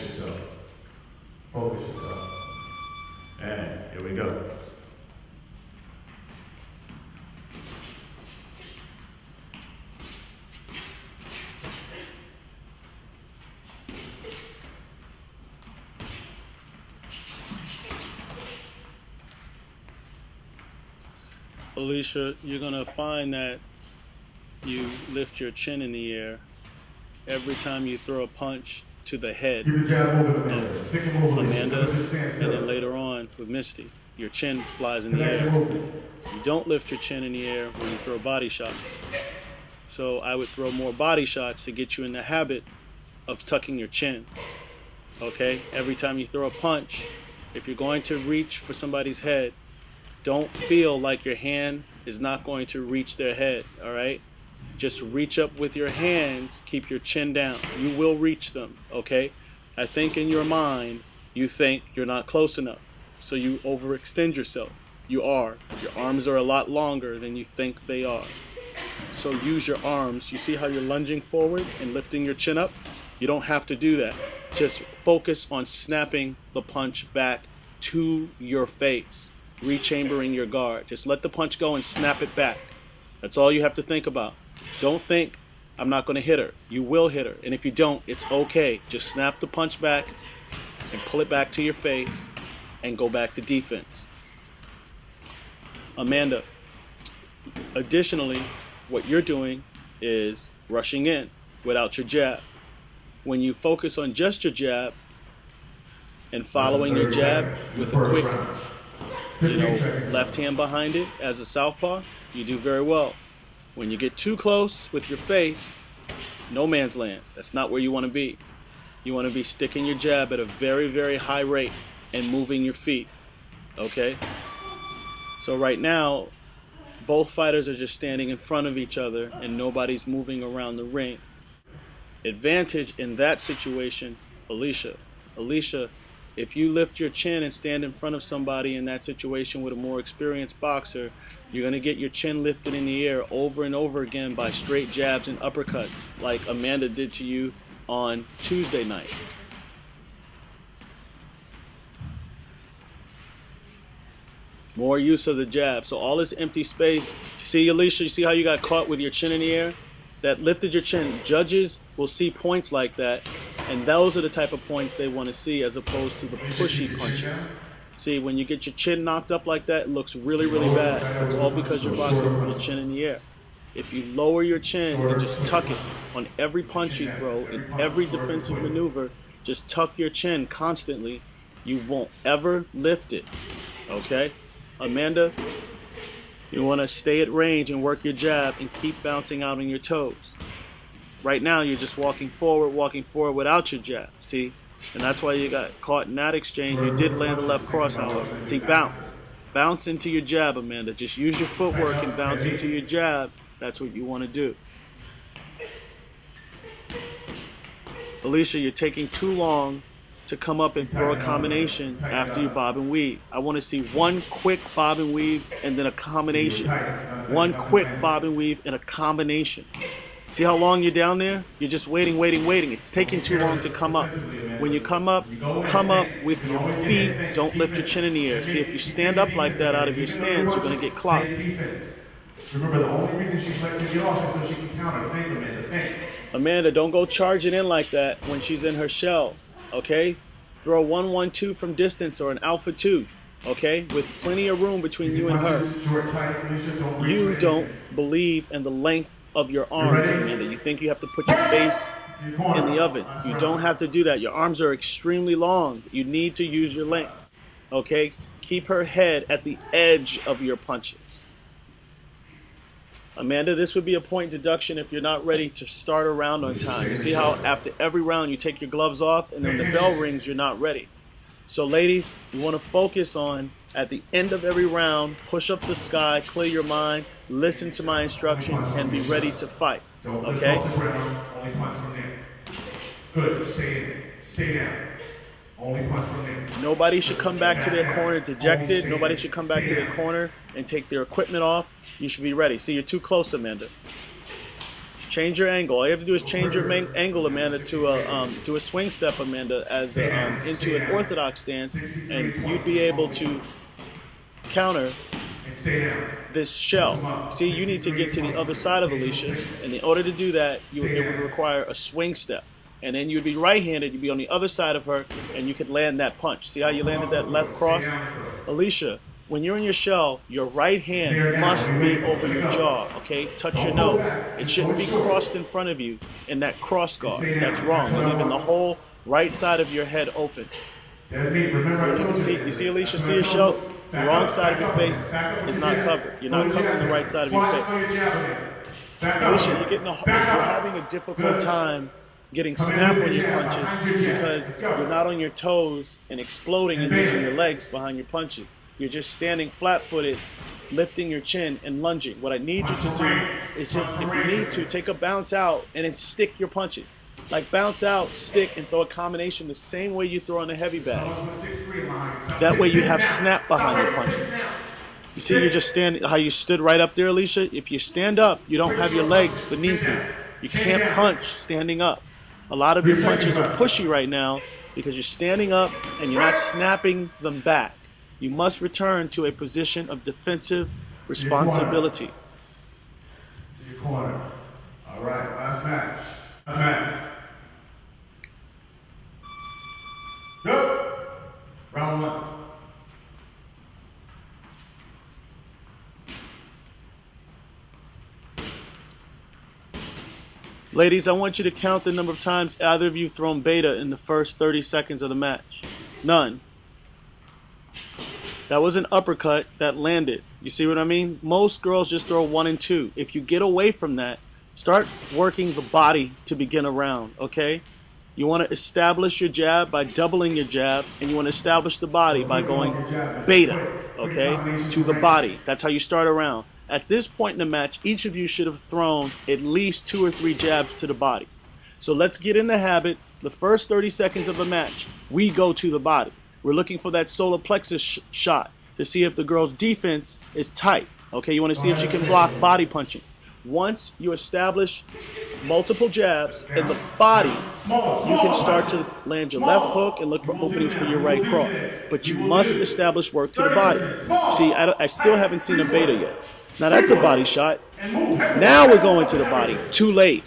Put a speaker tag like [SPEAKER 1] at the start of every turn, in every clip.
[SPEAKER 1] yourself. Focus yourself. And here we go.
[SPEAKER 2] Alicia, you're going to find that you lift your chin in the air every time you throw a punch to the head
[SPEAKER 1] Keep the jab moving, Amanda. Stick and move,
[SPEAKER 2] Amanda,
[SPEAKER 1] Alicia. Don't just stand
[SPEAKER 2] and
[SPEAKER 1] still.
[SPEAKER 2] then later on with Misty. Your chin flies in the
[SPEAKER 1] Connect
[SPEAKER 2] air.
[SPEAKER 1] your movement.
[SPEAKER 2] You don't lift your chin in the air when you throw body shots. So I would throw more body shots to get you in the habit of tucking your chin. Okay? Every time you throw a punch, if you're going to reach for somebody's head, don't feel like your hand is not going to reach their head, all right? Just reach up with your hands, keep your chin down. You will reach them, okay? I think in your mind, you think you're not close enough, so you overextend yourself. You are. Your arms are a lot longer than you think they are. So use your arms. You see how you're lunging forward and lifting your chin up? You don't have to do that. Just focus on snapping the punch back to your face. Rechambering your guard. Just let the punch go and snap it back. That's all you have to think about. Don't think, I'm not going to hit her. You will hit her. And if you don't, it's okay. Just snap the punch back and pull it back to your face and go back to defense. Amanda, additionally, what you're doing is rushing in without your jab. When you focus on just your jab and following your jab with a quick left hand behind it as a southpaw, you do very well. When you get too close with your face, no man's land. That's not where you want to be. You want to be sticking your jab at a very, very high rate and moving your feet. Okay? So right now, both fighters are just standing in front of each other and nobody's moving around the ring. Advantage in that situation, Alicia. Alicia, if you lift your chin and stand in front of somebody in that situation with a more experienced boxer, you're going to get your chin lifted in the air over and over again by straight jabs and uppercuts, like Amanda did to you on Tuesday night. More use of the jab. So all this empty space. You see, Alicia, you see how you got caught with your chin in the air? That lifted your chin. Judges will see points like that, and those are the type of points they want to see as opposed to the pushy punches. See, when you get your chin knocked up like that, it looks really, really bad. It's all because you're boxing with your chin in the air. If you lower your chin and just tuck it on every punch you throw, in every defensive maneuver, just tuck your chin constantly, you won't ever lift it. Okay? Amanda, you want to stay at range and work your jab and keep bouncing out on your toes. Right now, you're just walking forward without your jab. See? And that's why you got caught in that exchange. You did land a left cross, however. See, bounce. Bounce into your jab, Amanda. Just use your footwork and bounce into your jab. That's what you want to do. Alicia, you're taking too long to come up and throw a combination after you bob and weave. I want to see one quick bob and weave and then a combination. One quick bob and weave and a combination. See how long you're down there? You're just waiting. It's taking too long to come up. When you come up with your feet. Don't lift your chin in the air. See, if you stand up like that out of your stance, you're going to get clocked.
[SPEAKER 1] Remember, the only reason she's letting you get off is so she can counter. Think, Amanda, think.
[SPEAKER 2] Amanda, don't go charging in like that when she's in her shell, okay? Throw 1-1-2 from distance or an alpha 2, okay? With plenty of room between you and her. You don't believe in the length of your arms, Amanda. You think you have to put your face in the oven. You don't have to do that. Your arms are extremely long. You need to use your length, okay? Keep her head at the edge of your punches. Amanda, this would be a point deduction if you're not ready to start a round on time. You see how after every round you take your gloves off and then the bell rings, you're not ready. So ladies, you want to focus on, at the end of every round, push up the sky, clear your mind, listen to my instructions, and be ready to fight. Okay?
[SPEAKER 1] Only punch from there. Good. Stay down. Only punch from there.
[SPEAKER 2] Nobody should come back to their corner dejected. Nobody should come back to their corner and take their equipment off. You should be ready. See, you're too close, Amanda. Change your angle. All you have to do is change your angle, Amanda, to a swing step, Amanda, as into an orthodox stance, and you'd be able to counter this shell. See, you need to get to the other side of Alicia, and in order to do that, it would require a swing step. And then you'd be right-handed, you'd be on the other side of her, and you could land that punch. See how you landed that left cross? Alicia, when you're in your shell, your right hand must be over your jaw, okay? Touch your nose. It shouldn't be crossed in front of you in that cross guard. That's wrong. You're leaving the whole right side of your head open. You see, Alicia, see your shell? The wrong side of your face is not covered. You're not covering the right side of your face. Alicia, you're having a difficult time getting snap on your punches because you're not on your toes and exploding and using your legs behind your punches. You're just standing flat-footed, lifting your chin and lunging. What I need you to do is just, if you need to, take a bounce out and then stick your punches. Like bounce out, stick, and throw a combination the same way you throw on a heavy bag. That way you have snap behind your punches. You see, you're just standing, how you stood right up there, Alicia? If you stand up, you don't have your legs beneath you. You can't punch standing up. A lot of your punches are pushy right now because you're standing up and you're not snapping them back. You must return to a position of defensive responsibility.
[SPEAKER 1] To your corner. All right, last match. Last match. Go. Round one.
[SPEAKER 2] Ladies, I want you to count the number of times either of you thrown beta in the first 30 seconds of the match. None. That was an uppercut that landed. You see what I mean? Most girls just throw 1 and 2. If you get away from that, start working the body to begin a round, okay? You want to establish your jab by doubling your jab, and you want to establish the body by going beta, okay, to the body. That's how you start a round. At this point in the match, each of you should have thrown at least 2 or 3 jabs to the body. So let's get in the habit. The first 30 seconds of a match, we go to the body. We're looking for that solar plexus shot to see if the girl's defense is tight. Okay, you want to see if she can block body punching. Once you establish multiple jabs in the body, you can start to land your left hook and look for openings for your right cross. But you must establish work to the body. See, I still haven't seen a beta yet. Now that's a body shot. Now we're going to the body. Too late.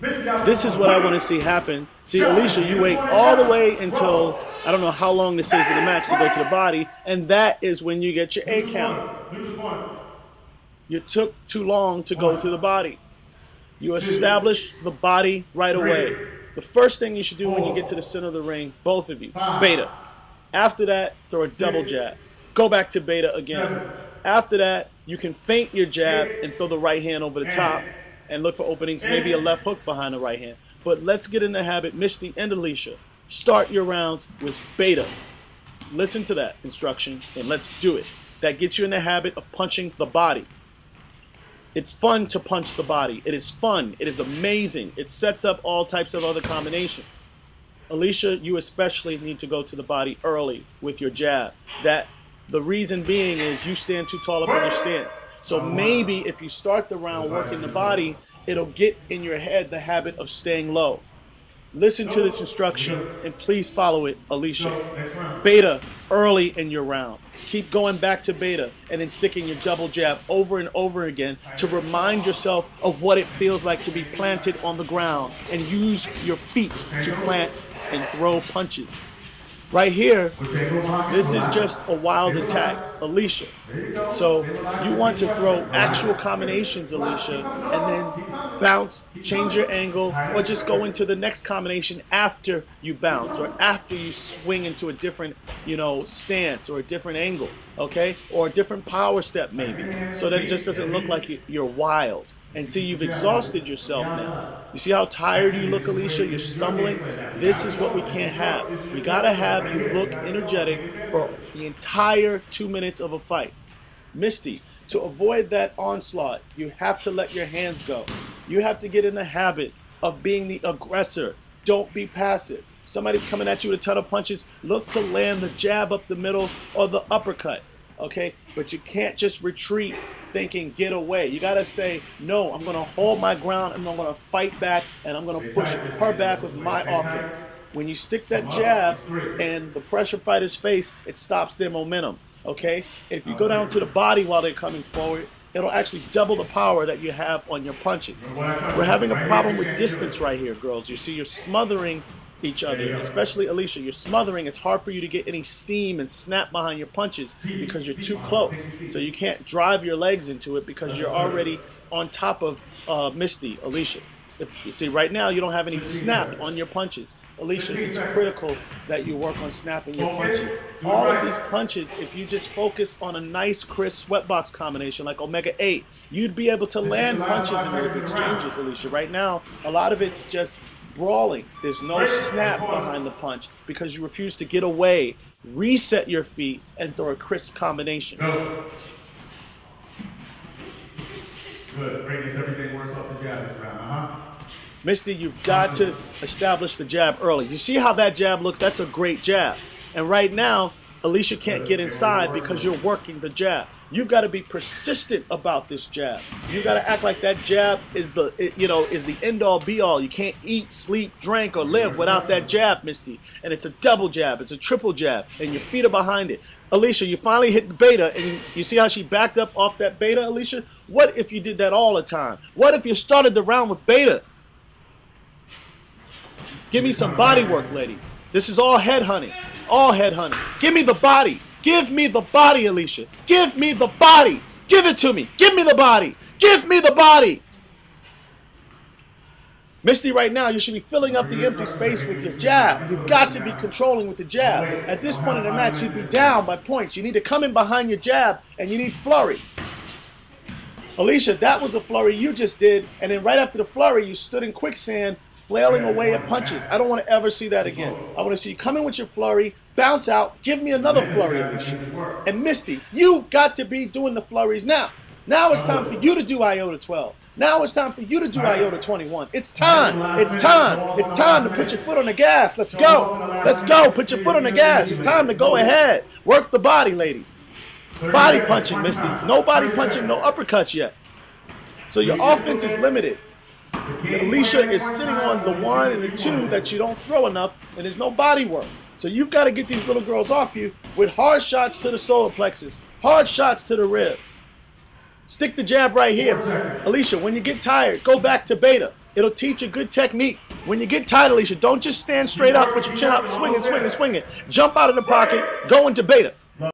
[SPEAKER 2] This is what I want to see happen. See, Alicia, you wait all the way until, I don't know how long this is in the match, to go to the body, and that is when you get your A count. You took too long to go to the body. You establish the body right away. The first thing you should do when you get to the center of the ring, both of you, beta. After that, throw a double jab. Go back to beta again. After that, you can feint your jab and throw the right hand over the top and look for openings, maybe a left hook behind the right hand. But let's get in the habit, Misty and Alicia, start your rounds with beta. Listen to that instruction and let's do it. That gets you in the habit of punching the body. It's fun to punch the body. It is fun. It is amazing. It sets up all types of other combinations. Alicia, you especially need to go to the body early with your jab. The reason being is you stand too tall up on your stance. So maybe if you start the round working the body, it'll get in your head the habit of staying low. Listen to this instruction and please follow it, Alicia. Beta early in your round. Keep going back to beta and then sticking your double jab over and over again to remind yourself of what it feels like to be planted on the ground and use your feet to plant and throw punches. Right here, this is just a wild attack, Alicia. So you want to throw actual combinations, Alicia, and then bounce, change your angle, or just go into the next combination after you bounce or after you swing into a different, stance or a different angle, okay? Or a different power step maybe, so that it just doesn't look like you're wild. And see, you've exhausted yourself now. You see how tired you look, Alicia? You're stumbling. This is what we can't have. We gotta have you look energetic for the entire 2 minutes of a fight. Misty, to avoid that onslaught, you have to let your hands go. You have to get in the habit of being the aggressor. Don't be passive. Somebody's coming at you with a ton of punches. Look to land the jab up the middle or the uppercut. okay? But you can't just retreat thinking get away. You got to say, no, I'm going to hold my ground and I'm going to fight back and I'm going to push her back with my offense. When you stick that jab in the pressure fighter's face, it stops their momentum, okay? If you go down to the body while they're coming forward, it'll actually double the power that you have on your punches. We're having a problem with distance right here, girls. You see, you're smothering each other, especially Alicia. You're smothering. It's hard for you to get any steam and snap behind your punches because you're too close. So you can't drive your legs into it because you're already on top of Misty, Alicia. You see, right now you don't have any snap on your punches. Alicia, it's critical that you work on snapping your punches. All of these punches, if you just focus on a nice, crisp sweatbox combination like Omega 8, you'd be able to land punches in those exchanges, Alicia. Right now, a lot of it's just brawling. There's no snap behind the punch because you refuse to get away, reset your feet, and throw a crisp combination.
[SPEAKER 1] Go. Good. Brady, is everything worse off the jab this round?
[SPEAKER 2] Misty, you've got to establish the jab early. You see how that jab looks? That's a great jab. And right now, Alicia can't get inside because you're working the jab. You've got to be persistent about this jab. You've got to act like that jab is the end-all, be-all. You can't eat, sleep, drink, or live without that jab, Misty. And it's a double jab. It's a triple jab. And your feet are behind it. Alicia, you finally hit the beta, and you see how she backed up off that beta, Alicia? What if you did that all the time? What if you started the round with beta? Give me some body work, ladies. This is all head hunting. All head hunting. Give me the body. Give me the body, Alicia. Give me the body. Give it to me. Give me the body. Give me the body. Misty, right now, you should be filling up the empty space with your jab. You've got to be controlling with the jab. At this point in the match, you'd be down by points. You need to come in behind your jab, and you need flurries. Alicia, that was a flurry you just did, and then right after the flurry, you stood in quicksand, flailing away at punches. I don't want to ever see that again. I want to see you come in with your flurry, bounce out, give me another flurry, Alicia. And Misty, you've got to be doing the flurries now. Now it's time for you to do Iota 12. Now it's time for you to do Iota 21. It's time. It's time. It's time to put your foot on the gas. Let's go. Let's go. Put your foot on the gas. It's time to go ahead. Work the body, ladies. Body punching, Misty. No body punching, no uppercuts yet. So your offense is limited. Alicia is sitting on the 1 and the 2 that you don't throw enough, and there's no body work. So you've got to get these little girls off you with hard shots to the solar plexus, hard shots to the ribs. Stick the jab right here. Alicia, when you get tired, go back to beta. It'll teach you good technique. When you get tired, Alicia, don't just stand straight up with your chin up, swinging, swinging, swinging. Jump out of the pocket, go into beta.